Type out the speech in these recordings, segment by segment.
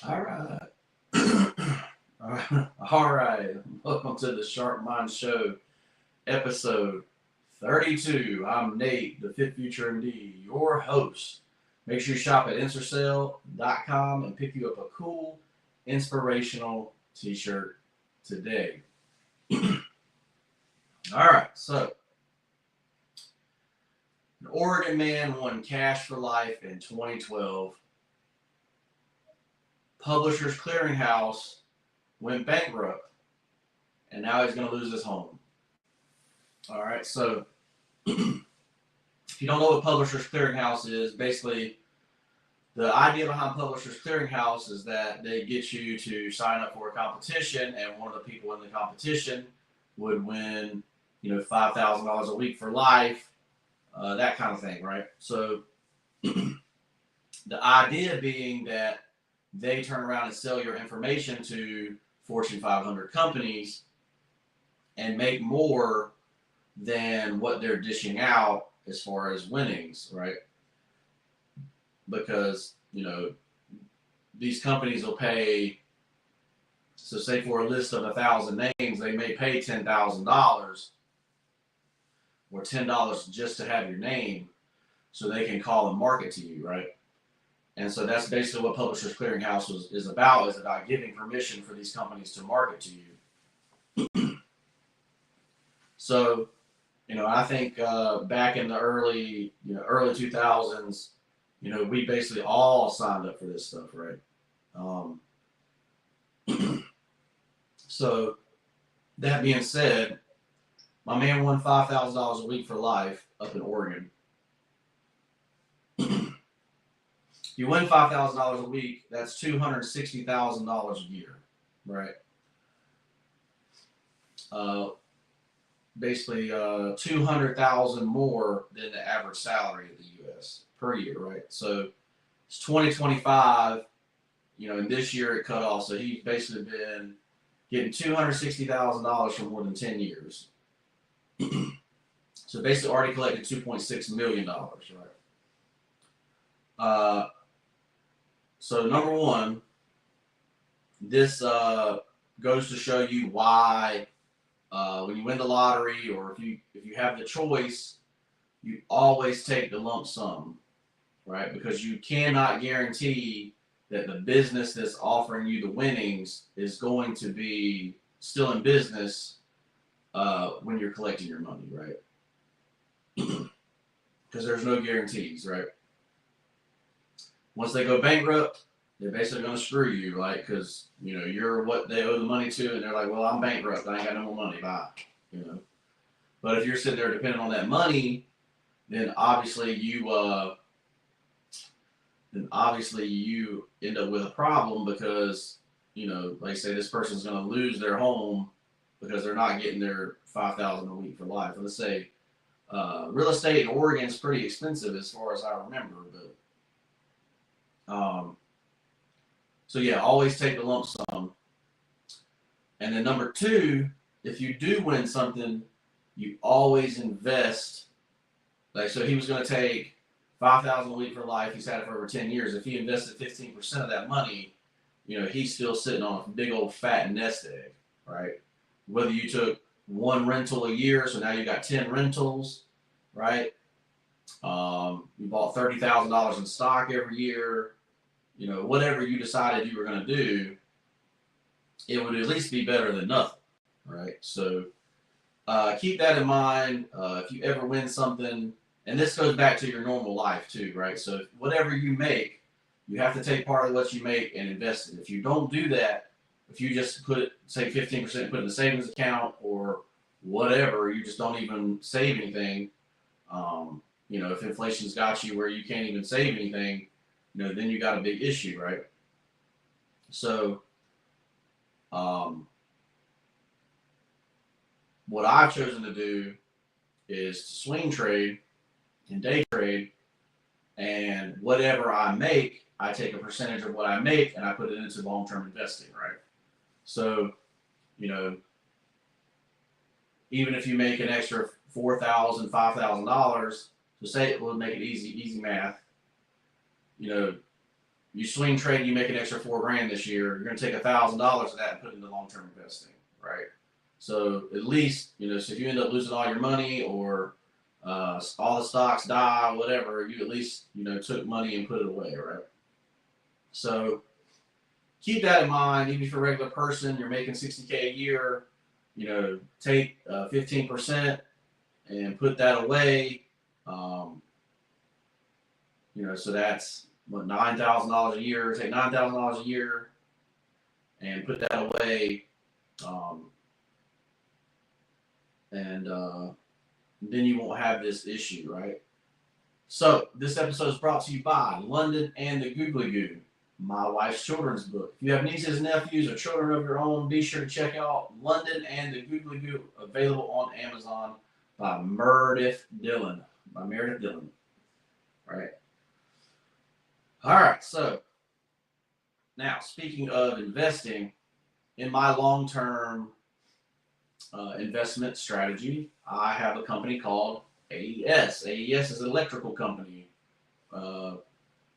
All right. All right. Welcome to the Sharp Mind Show, episode 32. I'm Nate, the Fit Future MD, your host. Make sure you shop at Intercell.com and pick you up a cool, inspirational t shirt today. All right. So, an Oregon man won cash for life in 2012. Publishers Clearinghouse went bankrupt, and now he's going to lose his home. All right, so if you don't know what Publishers Clearinghouse is, basically the idea behind Publishers Clearinghouse is that they get you to sign up for a competition, and one of the people in the competition would win, $5,000 a week for life, that kind of thing, right? So the idea being that they turn around and sell your information to Fortune 500 companies and make more than what they're dishing out as far as winnings, right? Because, these companies will pay, so say for a list of 1,000 names, they may pay $10,000 or $10 just to have your name so they can call and market to you, right? And so that's basically what Publishers Clearinghouse is about giving permission for these companies to market to you. So, I think back in the early 2000s, we basically all signed up for this stuff, right? So that being said, my man won $5,000 a week for life up in Oregon. You win $5,000 a week, that's $260,000 a year, right? Basically, $200,000 more than the average salary of the U.S. per year, right? So it's 2025, and this year it cut off. So he's basically been getting $260,000 for more than 10 years. So basically already collected $2.6 million, right? So number one, this goes to show you why when you win the lottery, or if you have the choice, you always take the lump sum, right? Because you cannot guarantee that the business that's offering you the winnings is going to be still in business when you're collecting your money, right? Because there's no guarantees, right? Once they go bankrupt, they're basically going to screw you, right? Because, you're what they owe the money to, and they're like, well, I'm bankrupt. I ain't got no more money. Bye. But if you're sitting there depending on that money, then obviously you end up with a problem because, like I say, this person's going to lose their home because they're not getting their $5,000 a week for life. Let's say real estate in Oregon is pretty expensive as far as I remember, but so yeah, always take the lump sum. And then number two, if you do win something, you always invest. Like, so he was going to take $5,000 a week for life. He's had it for over 10 years. If he invested 15% of that money, he's still sitting on a big old fat nest egg, right? Whether you took one rental a year, so now you got 10 rentals, right? You bought $30,000 in stock every year. Whatever you decided you were going to do, it would at least be better than nothing, right? So keep that in mind. If you ever win something, and this goes back to your normal life too, right? So whatever you make, you have to take part of what you make and invest it. If you don't do that, if you just put, say 15%, put in the savings account or whatever, you just don't even save anything. If inflation's got you where you can't even save anything, then you got a big issue, right? So, what I've chosen to do is to swing trade and day trade, and whatever I make, I take a percentage of what I make and I put it into long-term investing, right? So, even if you make an extra $4,000, $5,000, so say it will make it easy math, you swing trade, you make an extra $4,000 this year. You're going to take $1,000 of that and put it into long-term investing, right? So at least, so if you end up losing all your money or all the stocks die, whatever, you at least, took money and put it away, right? So keep that in mind. Even if you're a regular person, you're making $60K a year, take 15% and put that away. So that's what, $9,000 a year. Take $9,000 a year and put that away. And then you won't have this issue, right? So this episode is brought to you by London and the Googly Goo, my wife's children's book. If you have nieces, nephews, or children of your own, be sure to check out London and the Googly Goo, available on Amazon by Meredith Dillon. Right? All right, so now speaking of investing, in my long-term investment strategy, I have a company called AES. AES is an electrical company, but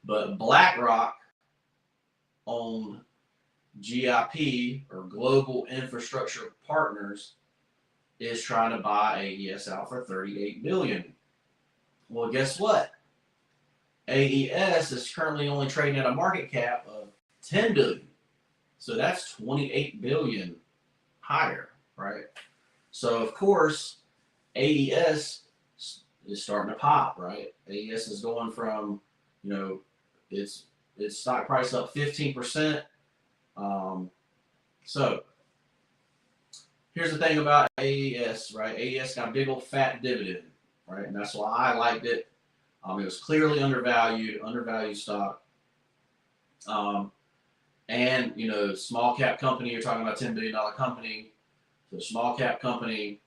BlackRock-owned GIP, or Global Infrastructure Partners, is trying to buy AES out for $38 billion. Well, guess what? AES is currently only trading at a market cap of $10 billion. So that's $28 billion higher, right? So of course, AES is starting to pop, right? AES is going from, its stock price up 15%. So here's the thing about AES, right? AES got a big old fat dividend, right? And that's why I liked it. It was clearly undervalued stock. And, small cap company, you're talking about $10 billion company, so small cap company.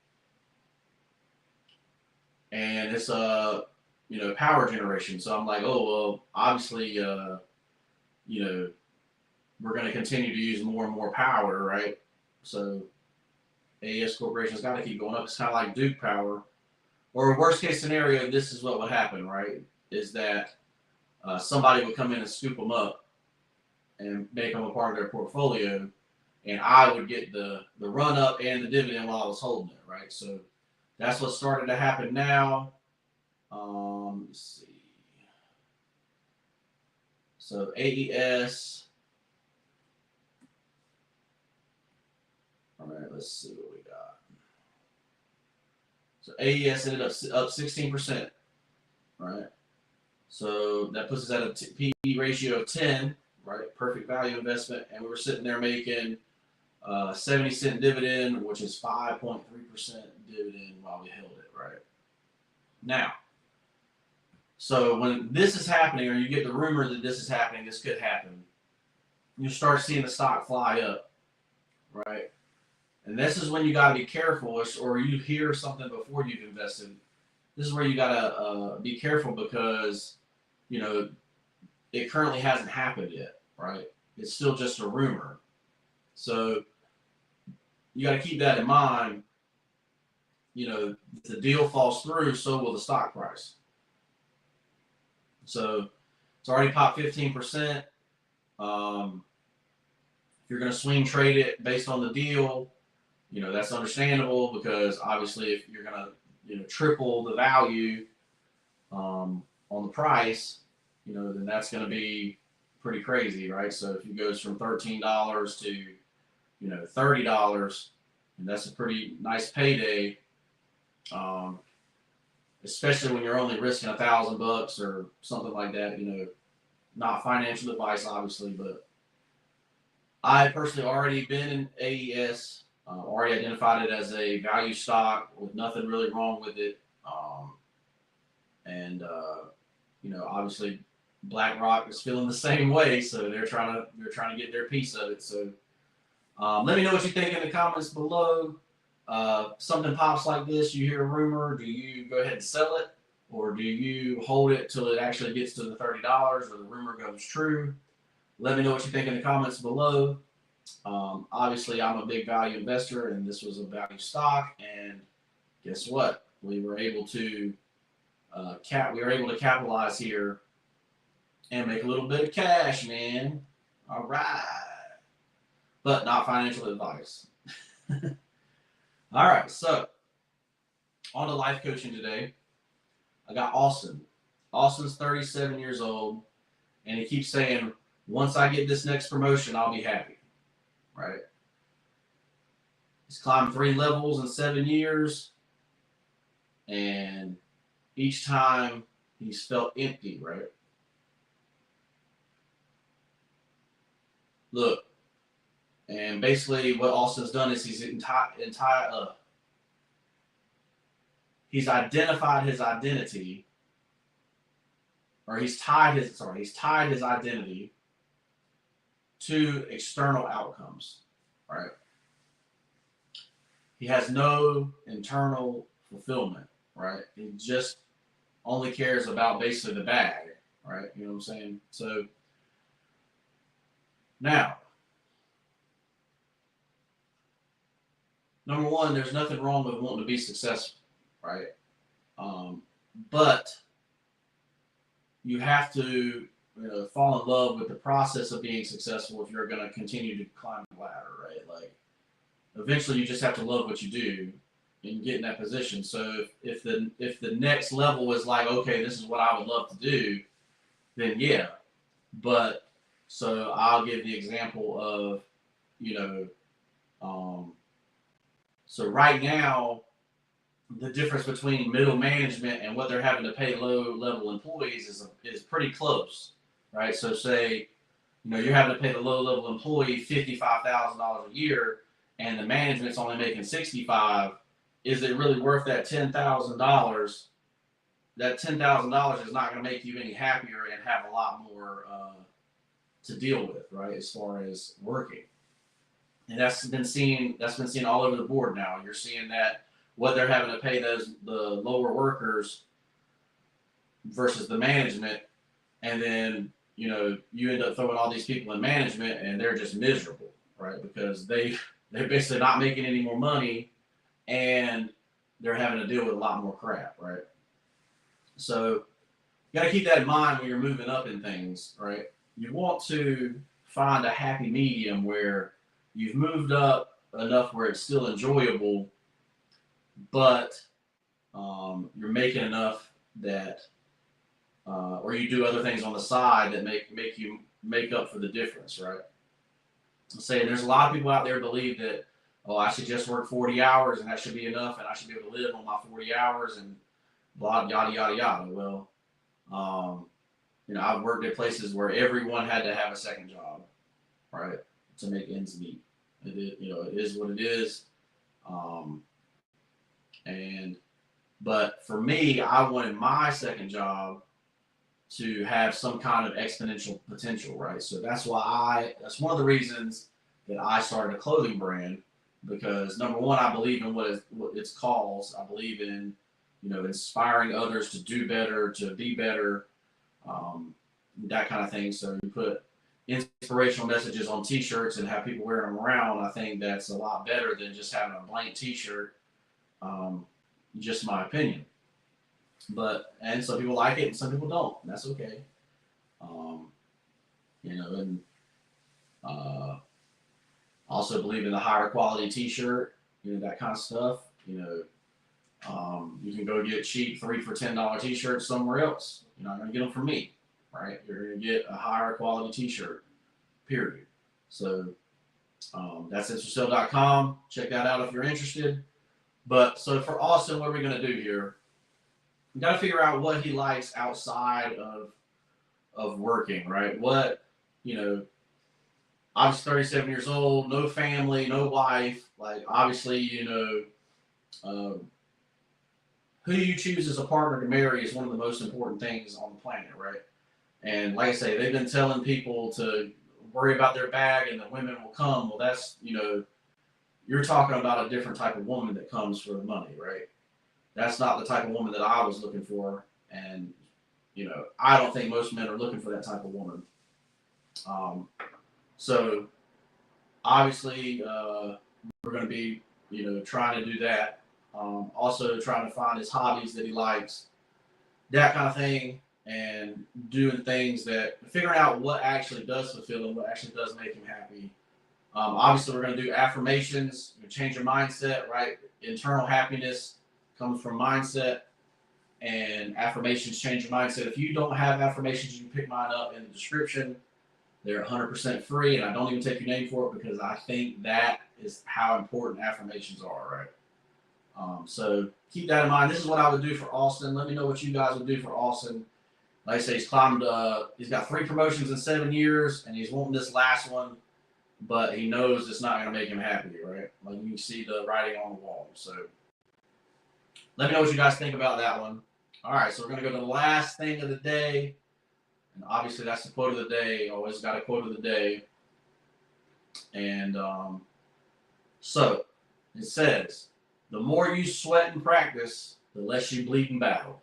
And it's power generation. So I'm like, oh, well, obviously, we're going to continue to use more and more power, right? So AES Corporation's got to keep going up. It's kind of like Duke Power. Or worst case scenario, this is what would happen, right? Is that somebody would come in and scoop them up and make them a part of their portfolio, and I would get the run up and the dividend while I was holding it, right? So that's what's starting to happen now. Let's see. So AES. All right, let's see what we got. So AES ended up 16%, right? So that puts us at a PE ratio of 10, right? Perfect value investment, and we were sitting there making 70-cent dividend, which is 5.3% dividend while we held it, right? Now, so when this is happening, or you get the rumor that this is happening, this could happen, you start seeing the stock fly up, right? And this is when you got to be careful, or you hear something before you've invested. This is where you got to be careful because, it currently hasn't happened yet, right? It's still just a rumor. So you got to keep that in mind. If the deal falls through, so will the stock price. So it's already popped 15%. If you're going to swing trade it based on the deal, that's understandable, because obviously if you're going to, triple the value on the price, then that's going to be pretty crazy, right? So if it goes from $13 to, $30, and that's a pretty nice payday, especially when you're only risking $1,000 or something like that. Not financial advice, obviously, but I personally already been in AES. Already identified it as a value stock with nothing really wrong with it. Obviously BlackRock is feeling the same way, so they're trying to get their piece of it. So let me know what you think in the comments below. Something pops like this, you hear a rumor, do you go ahead and sell it, or do you hold it till it actually gets to the $30 or the rumor goes true? Let me know what you think in the comments below. Obviously, I'm a big value investor, and this was a value stock. And guess what? We were able to capitalize here and make a little bit of cash, man. All right. But not financial advice. All right, so on to life coaching today. I got Auston. Auston's 37 years old, and he keeps saying, once I get this next promotion, I'll be happy, right? He's climbed 3 levels in 7 years, and each time he's felt empty, right? Look, and basically what Auston's done is he's identified his identity, or he's tied his identity to external outcomes, right? He has no internal fulfillment, right? He just only cares about basically the bag, right? You know what I'm saying? So now, number one, there's nothing wrong with wanting to be successful, right? But you have to fall in love with the process of being successful if you're going to continue to climb the ladder, right? Like, eventually you just have to love what you do and get in that position. So if the next level is like, okay, this is what I would love to do, then yeah. But so I'll give the example of, so right now, the difference between middle management and what they're having to pay low level employees is pretty close, right? So say, you're having to pay the low level employee $55,000 a year, and the management's only making $65,000. Is it really worth that $10,000? That $10,000 is not going to make you any happier and have a lot more to deal with, right? As far as working, and that's been seen all over the board now. You're seeing that what they're having to pay the lower workers versus the management, and then you end up throwing all these people in management and they're just miserable, right? Because they're basically not making any more money and they're having to deal with a lot more crap, right? So you got to keep that in mind when you're moving up in things, right? You want to find a happy medium where you've moved up enough where it's still enjoyable, but you're making enough that, or you do other things on the side that make you make up for the difference, right? I'm saying there's a lot of people out there believe that, oh, I should just work 40 hours and that should be enough, and I should be able to live on my 40 hours and blah, yada, yada, yada. Well, I've worked at places where everyone had to have a second job, right, to make ends meet. It is what it is. But for me, I wanted my second job to have some kind of exponential potential, right? So that's that's one of the reasons that I started a clothing brand, because number one, I believe in what it's cause. I believe in, inspiring others to do better, to be better, that kind of thing. So you put inspirational messages on t-shirts and have people wearing them around. I think that's a lot better than just having a blank t-shirt. Just my opinion. And some people like it and some people don't, and that's okay. Also believe in the higher quality t-shirt, that kind of stuff. You can go get cheap $3 for $10 t-shirts somewhere else. You're not going to get them from me, right? You're going to get a higher quality t-shirt, period. So that's InstaSell.com. Check that out if you're interested. But so for Auston, what are we going to do here? We got to figure out what he likes outside of working, right? What, obviously 37 years old, no family, no wife. Like, obviously, who you choose as a partner to marry is one of the most important things on the planet, right? And like I say, they've been telling people to worry about their bag and the women will come. Well, that's, you're talking about a different type of woman that comes for the money, right? That's not the type of woman that I was looking for. And, I don't think most men are looking for that type of woman. So obviously, we're going to be, trying to do that. Also trying to find his hobbies that he likes, that kind of thing. and doing things that, figuring out what actually does fulfill him, what actually does make him happy. Obviously, we're going to do affirmations, change your mindset, right? Internal happiness comes from mindset, and affirmations change your mindset. If you don't have affirmations, you can pick mine up in the description. They're 100% free, and I don't even take your name for it because I think that is how important affirmations are, right? So keep that in mind. This is what I would do for Auston. Let me know what you guys would do for Auston. Like I say, he's climbed. He's got 3 promotions in 7 years, and he's wanting this last one, but he knows it's not going to make him happy, right? Like you can see the writing on the wall. So let me know what you guys think about that one. All right, so we're going to go to the last thing of the day. And obviously, that's the quote of the day. Always got a quote of the day. And so it says, the more you sweat and practice, the less you bleed in battle.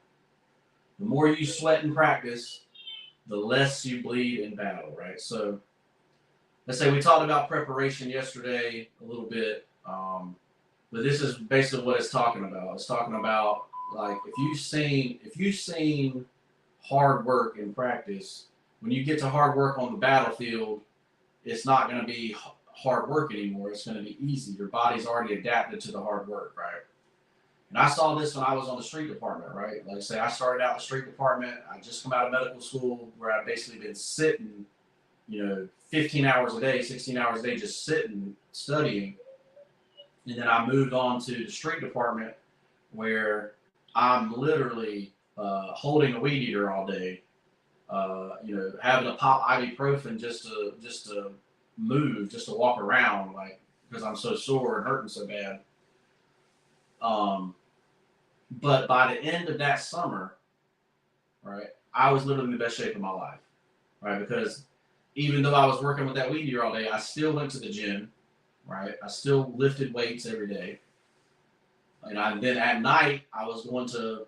The more you sweat and practice, the less you bleed in battle, right? So let's say we talked about preparation yesterday a little bit, but this is basically what it's talking about. It's talking about, like, if you've seen hard work in practice, when you get to hard work on the battlefield, it's not going to be hard work anymore. It's going to be easy. Your body's already adapted to the hard work, right? And I saw this when I was on the street department, right? Like I say, I started out in the street department. I just come out of medical school where I've basically been sitting, 15 hours a day, 16 hours a day, just sitting, studying. And then I moved on to the street department where I'm literally holding a weed eater all day, having to pop ibuprofen just to move, just to walk around, like, because I'm so sore and hurting so bad. But by the end of that summer, right, I was literally in the best shape of my life, right? Because even though I was working with that weed eater all day, I still went to the gym, right? I still lifted weights every day. And then at night, I was going to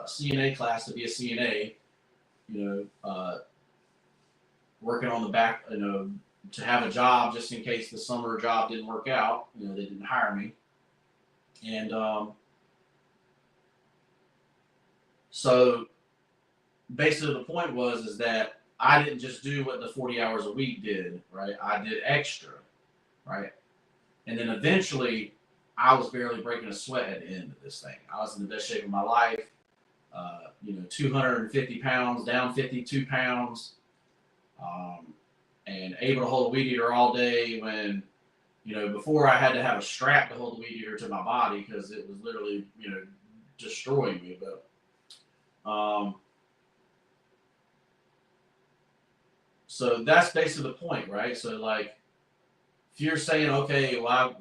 CNA class to be a CNA, working on the back, to have a job just in case the summer job didn't work out. They didn't hire me. And so basically the point is that I didn't just do what the 40 hours a week did, right? I did extra, right? And then eventually I was barely breaking a sweat at the end of this thing. I was in the best shape of my life, 250 pounds, down 52 pounds, and able to hold a weed eater all day when, before I had to have a strap to hold the weed eater to my body because it was literally, destroying me. But so that's basically the point, right? So, like, if you're saying, okay, well,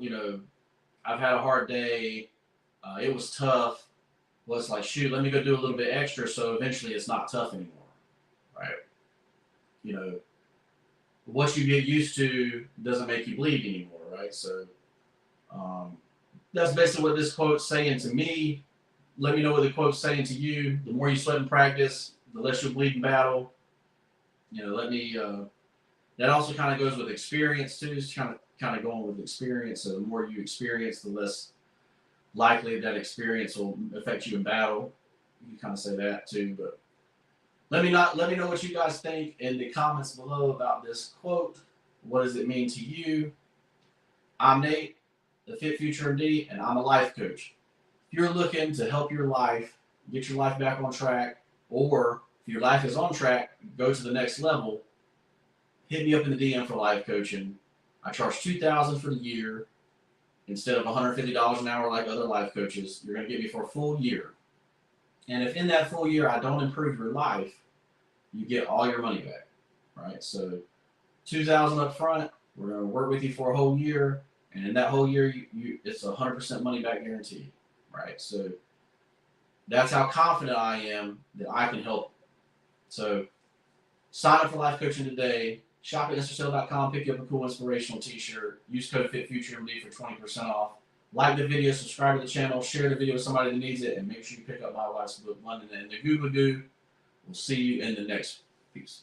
I've had a hard day, it was tough. Well, it's like, shoot, let me go do a little bit extra so eventually it's not tough anymore, right? What you get used to doesn't make you bleed anymore, right? So that's basically what this quote's saying to me. Let me know what the quote's saying to you. The more you sweat and practice, the less you'll bleed in battle. That also kind of goes with experience too. It's kind of going with experience. So the more you experience, the less likely that experience will affect you in battle. You can kind of say that too. But let me know what you guys think in the comments below about this quote. What does it mean to you? I'm Nate, the Fit Future MD, and I'm a life coach. If you're looking to help your life, get your life back on track, or if your life is on track, go to the next level, hit me up in the DM for life coaching. I charge $2,000 for the year instead of $150 an hour like other life coaches. You're going to get me for a full year. And if in that full year I don't improve your life, you get all your money back, right? So $2,000 up front, we're going to work with you for a whole year, and in that whole year, it's 100% money back guarantee, right? So that's how confident I am that I can help. So sign up for life coaching today. Shop at InstaSale.com, pick you up a cool inspirational t-shirt. Use code FitFutureMD for 20% off. Like the video, subscribe to the channel, share the video with somebody that needs it, and make sure you pick up my wife's book, London and the Goo Goo. We'll see you in the next piece.